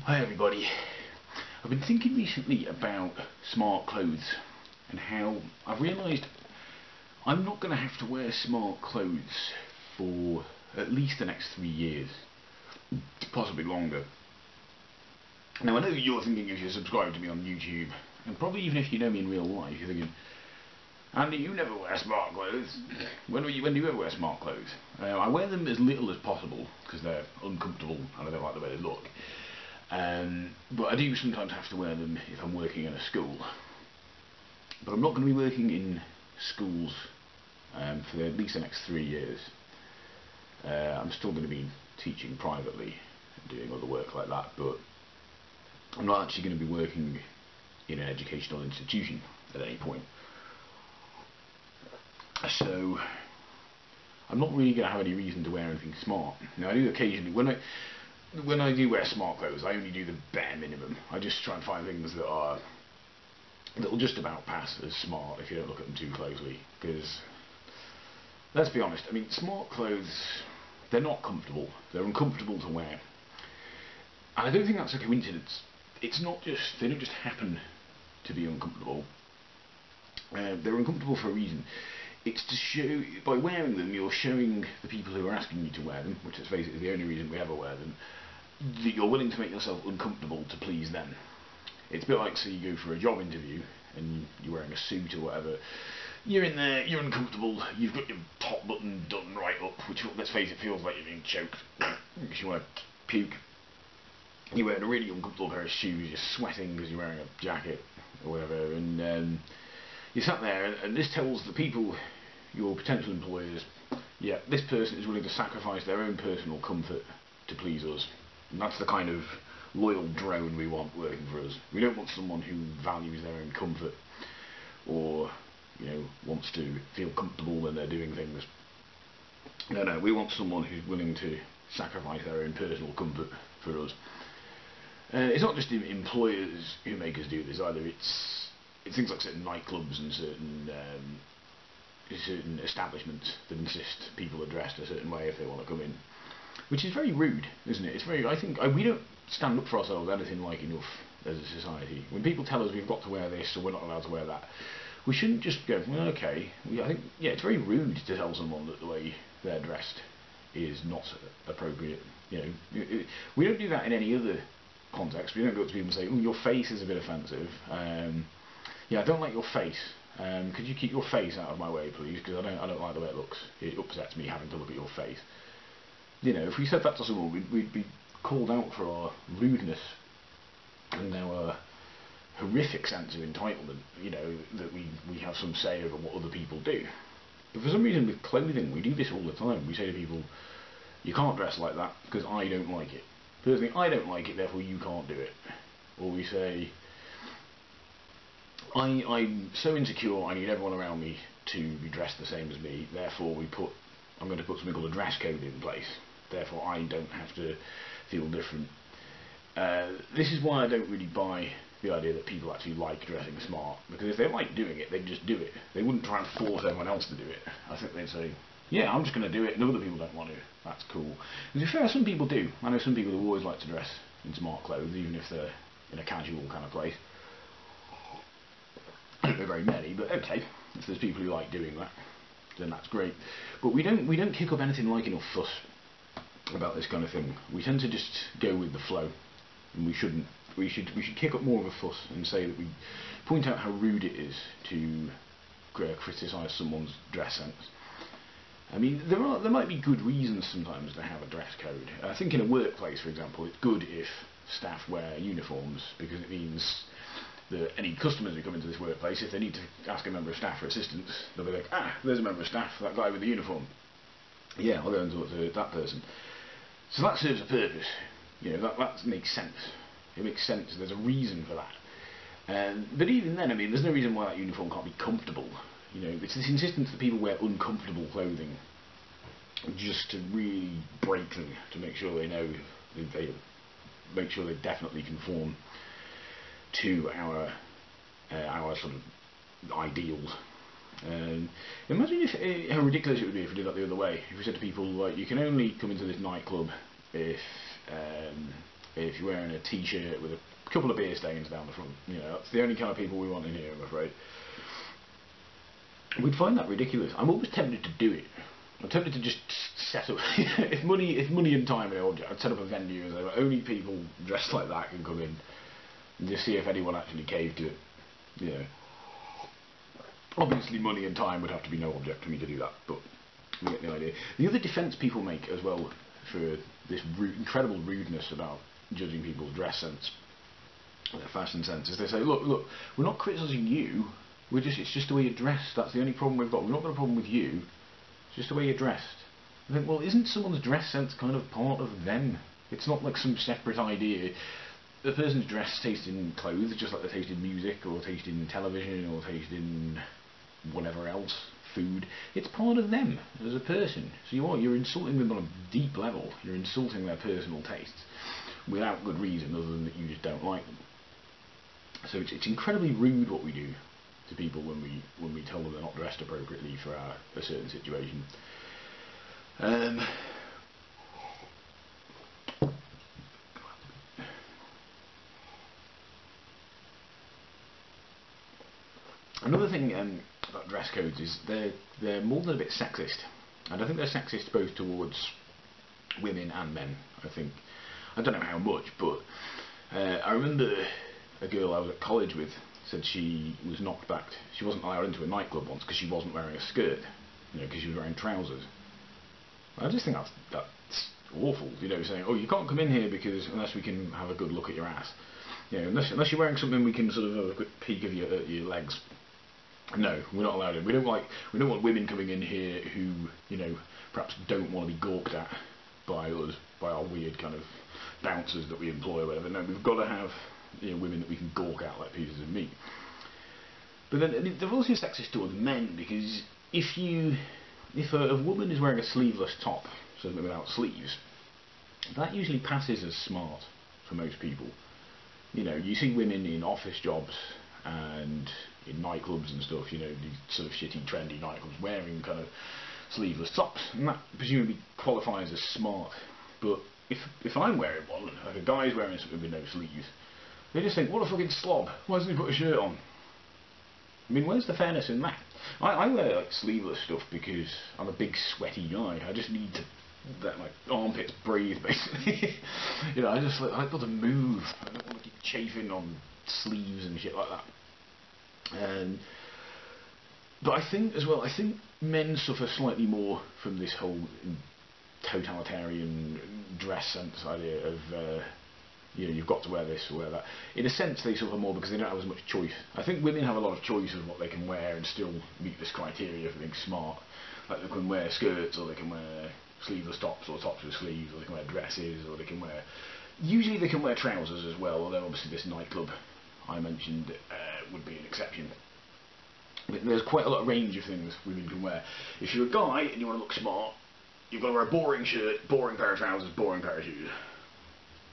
Hi everybody. I've been thinking recently about smart clothes and how I've realised I'm not going to have to wear smart clothes for at least the next 3 years, possibly longer. Now I know you're thinking if you're subscribed to me on YouTube, and probably even if you know me in real life, you're thinking, Andy, you never wear smart clothes. When do you ever wear smart clothes? I wear them as little as possible because they're uncomfortable and I don't like the way they look. But I do sometimes have to wear them if I'm working in a school. But I'm not going to be working in schools for at least the next 3 years. I'm still going to be teaching privately and doing other work like that, but I'm not actually going to be working in an educational institution at any point. So I'm not really going to have any reason to wear anything smart. Now I do occasionally, when I do wear smart clothes, I only do the bare minimum. I just try and find things that'll just about pass as smart if you don't look at them too closely. Because let's be honest, I mean, smart clothes, they're not comfortable. They're uncomfortable to wear, and I don't think that's a coincidence. It's not just, they don't just happen to be uncomfortable. They're uncomfortable for a reason. It's to show, by wearing them, you're showing the people who are asking you to wear them, which let's face it is the only reason we ever wear them, that you're willing to make yourself uncomfortable to please them. It's a bit like, say you go for a job interview and you're wearing a suit or whatever, you're in there, you're uncomfortable, you've got your top button done right up, which, let's face it, feels like you're being choked because you want to puke. You're wearing a really uncomfortable pair of shoes, you're sweating because you're wearing a jacket or whatever, and you sat there, and this tells the people, your potential employers, yeah, this person is willing to sacrifice their own personal comfort to please us. And that's the kind of loyal drone we want working for us. We don't want someone who values their own comfort or, wants to feel comfortable when they're doing things. No, we want someone who's willing to sacrifice their own personal comfort for us. It's not just employers who make us do this either. It's things like certain nightclubs and certain establishments that insist people are dressed a certain way if they want to come in, which is very rude, isn't it? It's very. I think we don't stand up for ourselves anything like enough as a society. When people tell us we've got to wear this or we're not allowed to wear that, we shouldn't just go, well, okay. I think, yeah, it's very rude to tell someone that the way they're dressed is not appropriate. We don't do that in any other context. We don't go up to people and say, oh, your face is a bit offensive. Yeah, I don't like your face. Could you keep your face out of my way, please? Because I don't like the way it looks. It upsets me having to look at your face. If we said that to someone, we'd be called out for our rudeness and our horrific sense of entitlement. That we have some say over what other people do. But for some reason, with clothing, we do this all the time. We say to people, "You can't dress like that because I don't like it. Personally, I don't like it. Therefore, you can't do it." Or we say, I'm so insecure, I need everyone around me to be dressed the same as me, therefore I'm going to put something called a dress code in place, therefore I don't have to feel different. This is why I don't really buy the idea that people actually like dressing smart, because if they like doing it, they'd just do it. They wouldn't try and force everyone else to do it. I think they'd say, yeah, I'm just going to do it, and other people don't want to. That's cool. And to be fair, some people do. I know some people who always like to dress in smart clothes, even if they're in a casual kind of place. I don't know very many, but okay, if there's people who like doing that, then that's great. But we don't kick up anything like enough fuss about this kind of thing. We tend to just go with the flow, and we shouldn't. We should kick up more of a fuss and say that we point out how rude it is to criticise someone's dress sense. I mean, there might be good reasons sometimes to have a dress code. I think in a workplace, for example, it's good if staff wear uniforms because it means that any customers who come into this workplace, if they need to ask a member of staff for assistance, they'll be like, there's a member of staff, that guy with the uniform. Yeah, I'll go and talk to that person. So that serves a purpose. That makes sense. It makes sense. There's a reason for that. But even then, I mean, there's no reason why that uniform can't be comfortable. It's this insistence that people wear uncomfortable clothing just to really break them, to make sure they know, make sure they definitely conform to our sort of ideals. Imagine how ridiculous it would be if we did that the other way. If we said to people, like, you can only come into this nightclub if if you're wearing a t-shirt with a couple of beer stains down the front. You know, that's the only kind of people we want in here, I'm afraid. We'd find that ridiculous. I'm always tempted to do it. I'm tempted to just set up if money and time are an object, I'd set up a venue and say only people dressed like that can come in and just see if anyone actually caved to it. You know. Obviously money and time would have to be no object for me to do that, but we get the idea. The other defence people make as well for this incredible rudeness about judging people's dress sense, their fashion sense, is they say, look, we're not criticising you, it's just the way you're dressed. That's the only problem we've got. We've not got a problem with you. It's just the way you're dressed. I think, well, isn't someone's dress sense kind of part of them? It's not like some separate idea. The person's dress taste in clothes, just like they taste in music, or taste in television, or taste in whatever else, food. It's part of them as a person. So you're insulting them on a deep level. You're insulting their personal tastes without good reason, other than that you just don't like them. So it's incredibly rude what we do to people when we tell them they're not dressed appropriately for a certain situation. Another thing about dress codes is they're more than a bit sexist, and I think they're sexist both towards women and men. I don't know how much, but I remember a girl I was at college with said she was knocked back. She wasn't allowed into a nightclub once because she wasn't wearing a skirt, you know, because she was wearing trousers. I just think that's awful, you know, saying, oh, you can't come in here because unless we can have a good look at your ass, you know, unless you're wearing something we can sort of have a quick peek of your legs. No, we're not allowed in. We don't want women coming in here who, you know, perhaps don't want to be gawked at by us, by our weird kind of bouncers that we employ or whatever. No, we've got to have, you know, women that we can gawk at like pieces of meat. But then they're also sexist towards men, because if a woman is wearing a sleeveless top, so without sleeves, that usually passes as smart for most people. You know, you see women in office jobs and in nightclubs and stuff, you know, these sort of shitty, trendy nightclubs wearing kind of sleeveless tops, and that presumably qualifies as smart. But if I'm wearing one, like a guy's wearing something with no sleeves, they just think, what a fucking slob, why doesn't he put a shirt on? I mean, where's the fairness in that? I wear like sleeveless stuff because I'm a big sweaty guy. I just need to let my armpits breathe, basically. You know, I like to move. I don't want to keep chafing on sleeves and shit like that. But I think as well, men suffer slightly more from this whole totalitarian dress sense idea of you know, you've got to wear this or wear that. In a sense, they suffer more because they don't have as much choice. I think women have a lot of choice of what they can wear and still meet this criteria for being smart. Like they can wear skirts, or they can wear sleeveless tops, or tops with sleeves, or they can wear dresses, or they can wear... Usually they can wear trousers as well, although obviously this nightclub I mentioned would be an exception. But there's quite a lot of range of things women can wear. If you're a guy and you want to look smart, you've got to wear a boring shirt, boring pair of trousers, boring pair of shoes.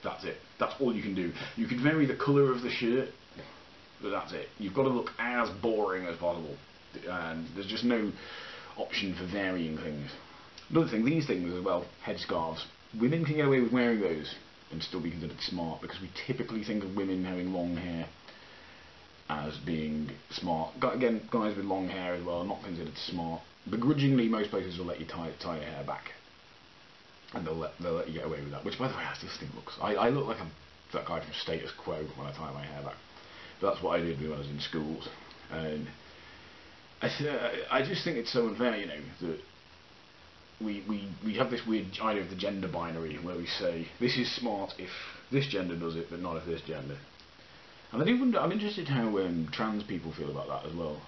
That's it. That's all you can do. You can vary the colour of the shirt, but that's it. You've got to look as boring as possible, and there's just no option for varying things. Another thing, these things as well, headscarves. Women can get away with wearing those and still be considered smart, because we typically think of women having long hair as being smart. Again, guys with long hair as well are not considered smart. Begrudgingly, most places will let you tie your hair back, and they'll let you get away with that. Which, by the way, I just think looks... I look like that guy from Status Quo when I tie my hair back. But that's what I did when I was in schools. And I just think it's so unfair, you know, that we have this weird idea of the gender binary, where we say this is smart if this gender does it, but not if this gender. And I do wonder, I'm interested how trans people feel about that as well.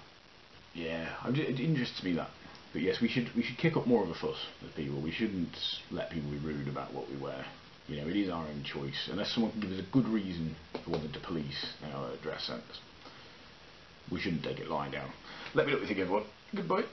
Yeah, it interests me that. But yes, we should kick up more of a fuss as people. We shouldn't let people be rude about what we wear. You know, it is our own choice, unless someone can give us a good reason for wanting to police our dress sense. We shouldn't take it lying down. Let me know what you think, everyone. Goodbye.